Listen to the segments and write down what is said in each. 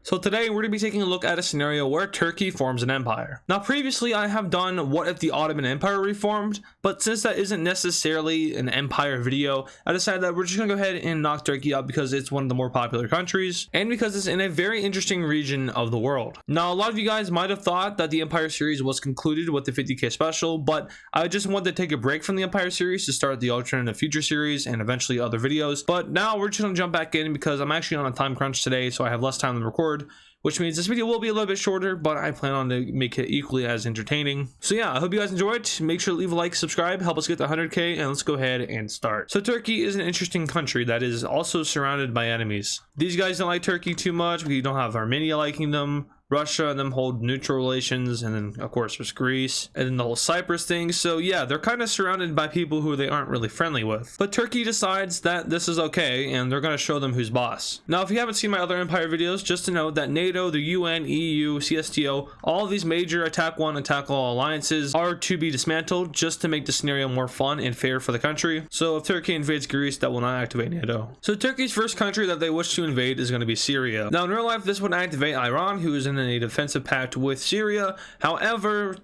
So today we're going to be taking a look at a scenario where Turkey forms an empire. Now previously I have done what if the Ottoman Empire reformed, but since that isn't necessarily an empire video, I decided that we're just going to go ahead and knock Turkey out because it's one of the more popular countries and because it's in a very interesting region of the world. Now a lot of you guys might have thought that the Empire series was concluded with the 50k special, but I just wanted to take a break from the Empire series to start the Alternative Future series and eventually other videos. But now we're just going to jump back in because I'm actually on a time crunch today, so I have less time to record, which means this video will be a little bit shorter, but I plan on to make it equally as entertaining. So yeah, I hope you guys enjoyed. Make sure to leave a like, subscribe, help us get to 100k, and let's go ahead and start. So Turkey is an interesting country that is also surrounded by enemies. These guys don't like Turkey too much. We don't have Armenia liking them. Russia and them hold neutral relations, and then of course there's Greece and then the whole Cyprus thing. So yeah, they're kind of surrounded by people who they aren't really friendly with, but Turkey decides that this is okay and they're going to show them who's boss. Now if you haven't seen my other empire videos, just to note that NATO, the UN, EU, CSTO, all of these major attack one, attack all alliances are to be dismantled just to make the scenario more fun and fair for the country. So if Turkey invades Greece, that will not activate NATO. So Turkey's first country that they wish to invade is going to be Syria. Now in real life this would activate Iran, who is in a defensive pact with Syria. However,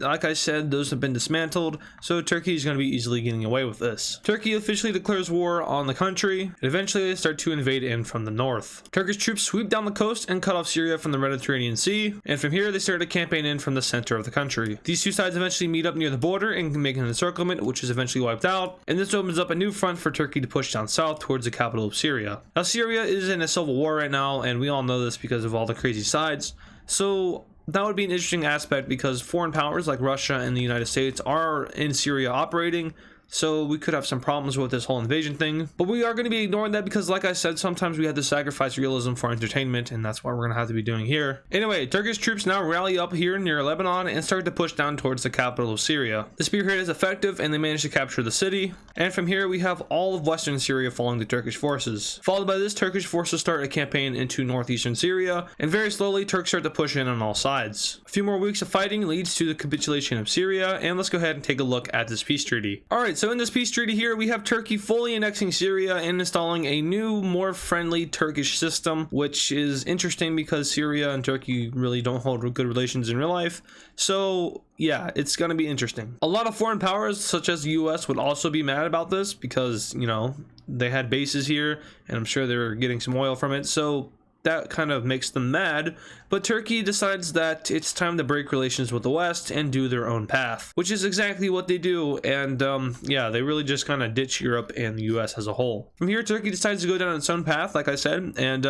like I said, those have been dismantled, so Turkey is going to be easily getting away with this. Turkey officially declares war on the country, and eventually they start to invade in from the north. Turkish troops sweep down the coast and cut off Syria from the Mediterranean Sea, and from here they start to campaign in from the center of the country. These two sides eventually meet up near the border and make an encirclement, which is eventually wiped out, and this opens up a new front for Turkey to push down south towards the capital of Syria. Now Syria is in a civil war right now, and we all know this because of all the crazy sides. So that would be an interesting aspect because foreign powers like Russia and the United States are in Syria operating. So we could have some problems with this whole invasion thing, but we are going to be ignoring that because like I said, sometimes we have to sacrifice realism for entertainment, and that's what we're going to have to be doing here. Anyway, Turkish troops now rally up here near Lebanon and start to push down towards the capital of Syria. The spearhead is effective and they manage to capture the city, and from here we have all of western Syria following the Turkish forces. Followed by this, Turkish forces start a campaign into northeastern Syria, and very slowly Turks start to push in on all sides. A few more weeks of fighting leads to the capitulation of Syria, and let's go ahead and take a look at this peace treaty. Alright, so in this peace treaty here, we have Turkey fully annexing Syria and installing a new, more friendly Turkish system, which is interesting because Syria and Turkey really don't hold good relations in real life. So yeah, it's going to be interesting. A lot of foreign powers, such as the US, would also be mad about this because, you know, they had bases here and I'm sure they're getting some oil from it. So that kind of makes them mad, but Turkey decides that it's time to break relations with the West and do their own path, which is exactly what they do. And yeah, they really just kind of ditch Europe and the US as a whole. From here, Turkey decides to go down its own path, like I said, and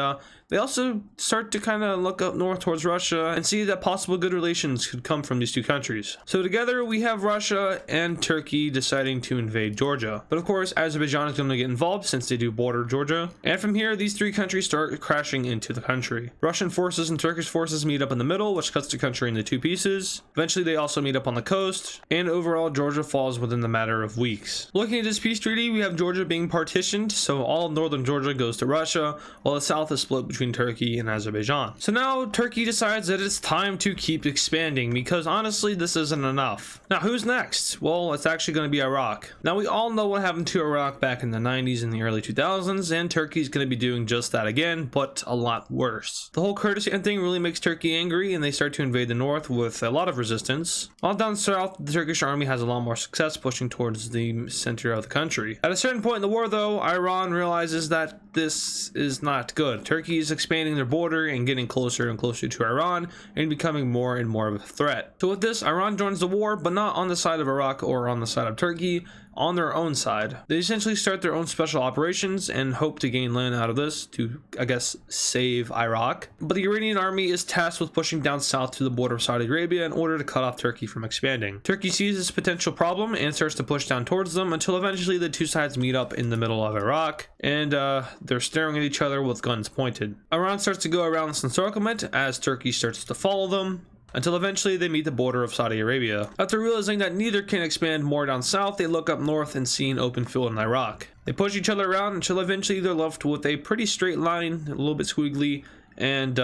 they also start to kind of look up north towards Russia and see that possible good relations could come from these two countries. So together we have Russia and Turkey deciding to invade Georgia. But of course, Azerbaijan is going to get involved since they do border Georgia. And from here, these three countries start crashing into the country. Russian forces and Turkish forces meet up in the middle, which cuts the country into two pieces. Eventually, they also meet up on the coast, and overall, Georgia falls within the matter of weeks. Looking at this peace treaty, we have Georgia being partitioned, so all of northern Georgia goes to Russia, while the south is split between Turkey and Azerbaijan. So now Turkey decides that it's time to keep expanding because honestly this isn't enough. Now who's next? Well, it's actually going to be Iraq. Now we all know what happened to Iraq back in the 90s and the early 2000s, and Turkey's going to be doing just that again, but a lot worse. The whole Kurdistan thing really makes Turkey angry, and they start to invade the north with a lot of resistance. While down south, the Turkish army has a lot more success pushing towards the center of the country. At a certain point in the war though, Iran realizes that this is not good. Turkey is expanding their border and getting closer and closer to Iran and becoming more and more of a threat. So with this, Iran joins the war, but not on the side of Iraq or on the side of Turkey, on their own side. They essentially start their own special operations and hope to gain land out of this to, I guess, save Iraq. But the Iranian army is tasked with pushing down south to the border of Saudi Arabia in order to cut off Turkey from expanding. Turkey sees this potential problem and starts to push down towards them until eventually the two sides meet up in the middle of Iraq, and they're staring at each other with guns pointed. Iran starts to go around this encirclement as Turkey starts to follow them, until eventually they meet the border of Saudi Arabia. After realizing that neither can expand more down south, they look up north and see an open field in Iraq. They push each other around until eventually they're left with a pretty straight line, a little bit squiggly, and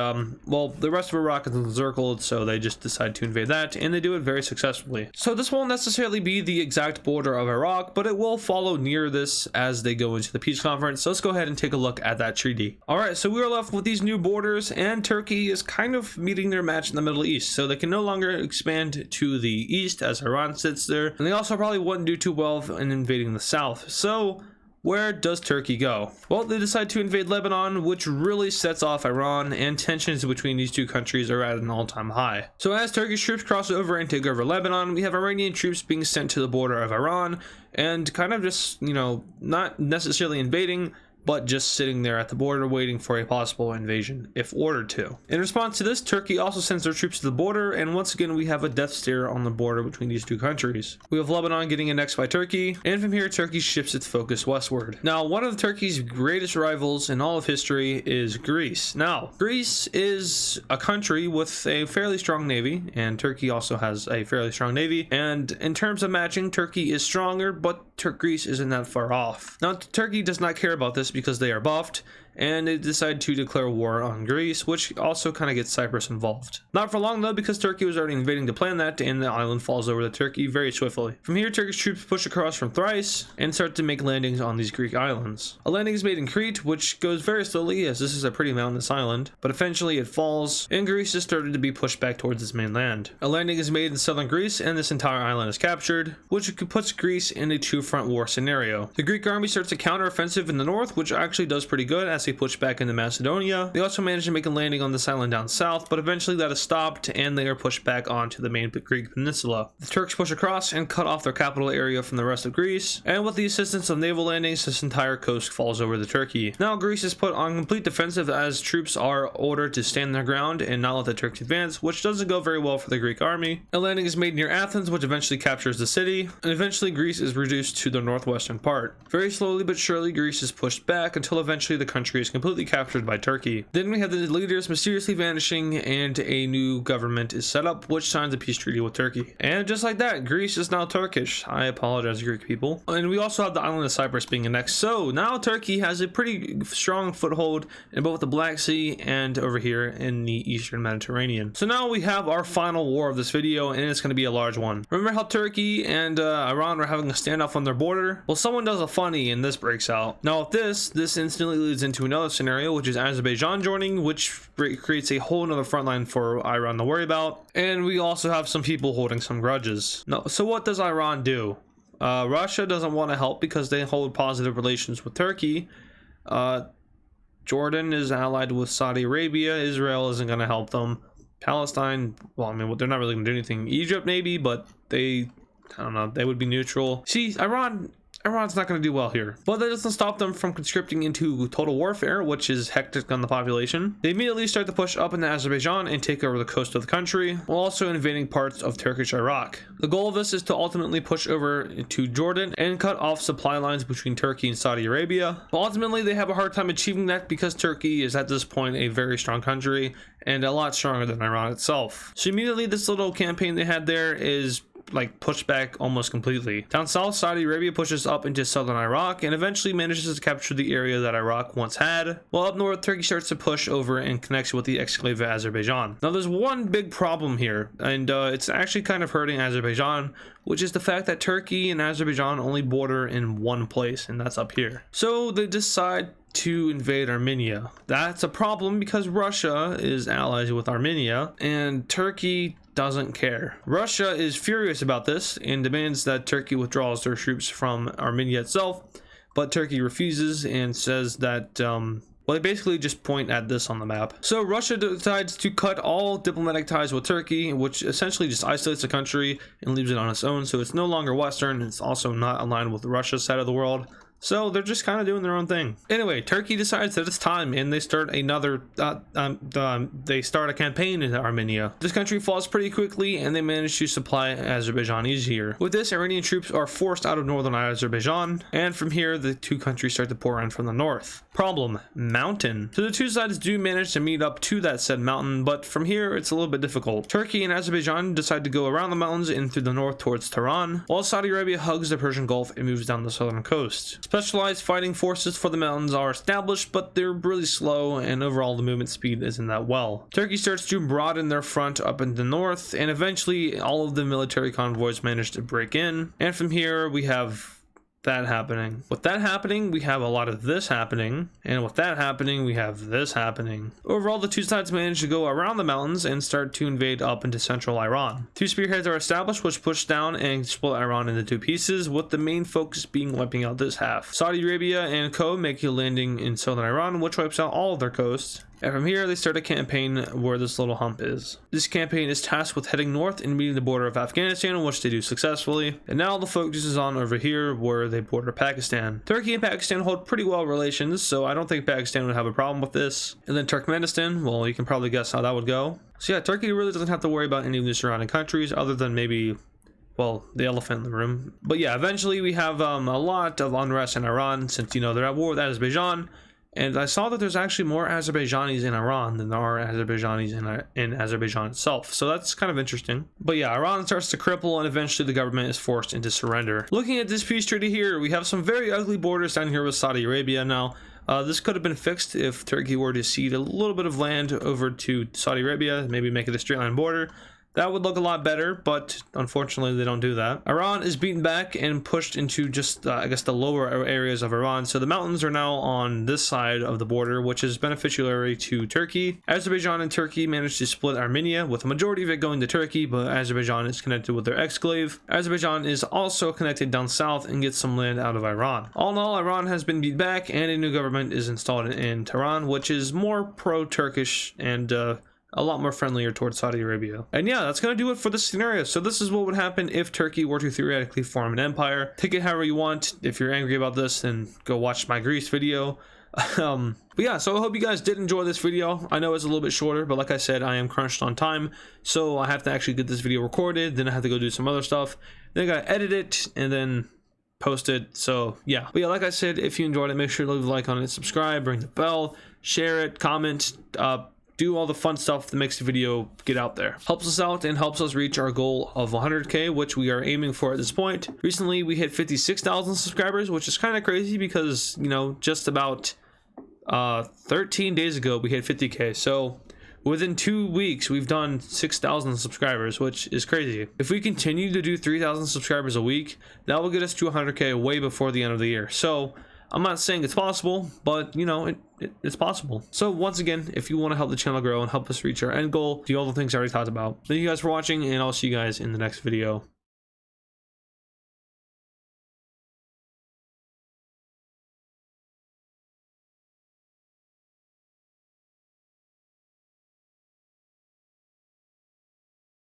well, the rest of Iraq is encircled, so they just decide to invade that, and they do it very successfully. So this won't necessarily be the exact border of Iraq, but it will follow near this as they go into the peace conference. So let's go ahead and take a look at that treaty. All right, so we are left with these new borders, and Turkey is kind of meeting their match in the Middle East, so they can no longer expand to the east as Iran sits there, and they also probably wouldn't do too well in invading the south. So where does Turkey go? Well, they decide to invade Lebanon, which really sets off Iran, and tensions between these two countries are at an all-time high. So as Turkish troops cross over and take over Lebanon, we have Iranian troops being sent to the border of Iran, and kind of just, you know, not necessarily invading, but just sitting there at the border waiting for a possible invasion if ordered to. In response to this, Turkey also sends their troops to the border, and once again we have a death stare on the border between these two countries. We have Lebanon getting annexed by Turkey, and from here Turkey shifts its focus westward. Now, one of Turkey's greatest rivals in all of history is Greece. Now, Greece is a country with a fairly strong navy, and Turkey also has a fairly strong navy, and in terms of matching, Turkey is stronger, but Greece isn't that far off. Now, Turkey does not care about this because they are buffed, and they decide to declare war on Greece, which also kind of gets Cyprus involved. Not for long though, because Turkey was already invading to plan that, and the island falls over to Turkey very swiftly. From here, Turkish troops push across from Thrace and start to make landings on these Greek islands. A landing is made in Crete, which goes very slowly as this is a pretty mountainous island, but eventually it falls, and Greece is started to be pushed back towards its mainland. A landing is made in southern Greece, and this entire island is captured, which puts Greece in a two-front war scenario. The Greek army starts a counter-offensive in the north, which actually does pretty good as they push back into Macedonia. They also managed to make a landing on this island down south, but eventually that is stopped and they are pushed back onto the main Greek peninsula. The Turks push across and cut off their capital area from the rest of Greece, and with the assistance of naval landings, this entire coast falls over to Turkey. Now Greece is put on complete defensive as troops are ordered to stand their ground and not let the Turks advance, which doesn't go very well for the Greek army. A landing is made near Athens, which eventually captures the city, and eventually Greece is reduced to the northwestern part. Very slowly but surely, Greece is pushed back until eventually the country is completely captured by Turkey. Then we have the leaders mysteriously vanishing, and a new government is set up, which signs a peace treaty with Turkey. And just like that, Greece is now Turkish. I apologize, Greek people. And we also have the island of Cyprus being annexed. So now Turkey has a pretty strong foothold in both the Black Sea and over here in the Eastern Mediterranean. So now we have our final war of this video, and it's going to be a large one. Remember how Turkey and Iran were having a standoff on their border? Well, someone does a funny and this breaks out. Now with this instantly leads into another scenario, which is Azerbaijan joining, which creates a whole nother front line for Iran to worry about. And we also have some people holding some grudges. No, so what does Iran do? Russia doesn't want to help because they hold positive relations with Turkey. Jordan is allied with Saudi Arabia. Israel isn't going to help them. Palestine, well, I mean, they're not really going to do anything. Egypt maybe, but they, I don't know, they would be neutral. See, Iran's not going to do well here, but that doesn't stop them from conscripting into total warfare, which is hectic on the population. They immediately start to push up into Azerbaijan and take over the coast of the country, while also invading parts of Turkish Iraq. The goal of this is to ultimately push over to Jordan and cut off supply lines between Turkey and Saudi Arabia. But ultimately, they have a hard time achieving that because Turkey is at this point a very strong country and a lot stronger than Iran itself. So immediately, this little campaign they had there is like pushed back almost completely. Down south, Saudi Arabia pushes up into southern Iraq and eventually manages to capture the area that Iraq once had, while up north, Turkey starts to push over and connects with the exclave of Azerbaijan. Now there's one big problem here, and it's actually kind of hurting Azerbaijan, which is the fact that Turkey and Azerbaijan only border in one place, and that's up here. So they decide to invade Armenia. That's a problem because Russia is allies with Armenia, and Turkey doesn't care. Russia is furious about this and demands that Turkey withdraws their troops from Armenia itself, but Turkey refuses and says that, well, they basically just point at this on the map. So Russia decides to cut all diplomatic ties with Turkey, which essentially just isolates the country and leaves it on its own. So it's no longer Western. It's also not aligned with Russia's side of the world. So they're just kind of doing their own thing. Anyway, Turkey decides that it's time, and they start another, they start a campaign in Armenia. This country falls pretty quickly, and they manage to supply Azerbaijan easier. With this, Iranian troops are forced out of northern Azerbaijan, and from here, the two countries start to pour in from the north. Problem: mountain. So the two sides do manage to meet up to that said mountain, but from here it's a little bit difficult. Turkey and Azerbaijan decide to go around the mountains and through the north towards Tehran, while Saudi Arabia hugs the Persian Gulf and moves down the southern coast. Specialized fighting forces for the mountains are established, but they're really slow, and overall the movement speed isn't that well. Turkey starts to broaden their front up in the north, and eventually all of the military convoys manage to break in, and from here we have that happening. With that happening, we have a lot of this happening, and with that happening, we have this happening. Overall, the two sides manage to go around the mountains and start to invade up into central Iran. Two spearheads are established, which push down and split Iran into two pieces, with the main focus being wiping out this half. Saudi Arabia and co make a landing in southern Iran, which wipes out all of their coast. And from here, they start a campaign where this little hump is. This campaign is tasked with heading north and meeting the border of Afghanistan, which they do successfully. And now the focus is on over here where they border Pakistan. Turkey and Pakistan hold pretty well relations, so I don't think Pakistan would have a problem with this. And then Turkmenistan, well, you can probably guess how that would go. So yeah, Turkey really doesn't have to worry about any of the surrounding countries other than maybe, well, the elephant in the room. But yeah, eventually we have a lot of unrest in Iran since, you know, they're at war with Azerbaijan. And I saw that there's actually more Azerbaijanis in Iran than there are Azerbaijanis in Azerbaijan itself. So that's kind of interesting. But yeah, Iran starts to cripple and eventually the government is forced into surrender. Looking at this peace treaty here, we have some very ugly borders down here with Saudi Arabia. Now, this could have been fixed if Turkey were to cede a little bit of land over to Saudi Arabia, maybe make it a straight line border. That would look a lot better, but unfortunately they don't do that. Iran is beaten back and pushed into just, I guess, the lower areas of Iran. So the mountains are now on this side of the border, which is beneficiary to Turkey. Azerbaijan and Turkey managed to split Armenia, with a majority of it going to Turkey, but Azerbaijan is connected with their exclave. Azerbaijan is also connected down south and gets some land out of Iran. All in all, Iran has been beat back and a new government is installed in Tehran, which is more pro-Turkish and a lot more friendlier towards Saudi Arabia. And yeah, that's gonna do it for this scenario. So this is what would happen if Turkey were to theoretically form an empire. Take it however you want. If you're angry about this, then go watch my Greece video. But yeah, so I hope you guys did enjoy this video. I know it's a little bit shorter, but like I said, I am crunched on time, so I have to actually get this video recorded, then I have to go do some other stuff, then I gotta edit it, and then post it. So yeah, but yeah, like I said, if you enjoyed it, make sure to leave a like on it, subscribe, ring the bell, share it, comment, do all the fun stuff that makes the video get out there. Helps us out and helps us reach our goal of 100K, which we are aiming for at this point. Recently, we hit 56,000 subscribers, which is kind of crazy because, you know, just about 13 days ago, we hit 50K. So within 2 weeks, we've done 6,000 subscribers, which is crazy. If we continue to do 3,000 subscribers a week, that will get us to 100K way before the end of the year. So I'm not saying it's possible, but you know, it's possible. So once again, if you want to help the channel grow and help us reach our end goal, do all the things I already talked about. Thank you guys for watching, and I'll see you guys in the next video.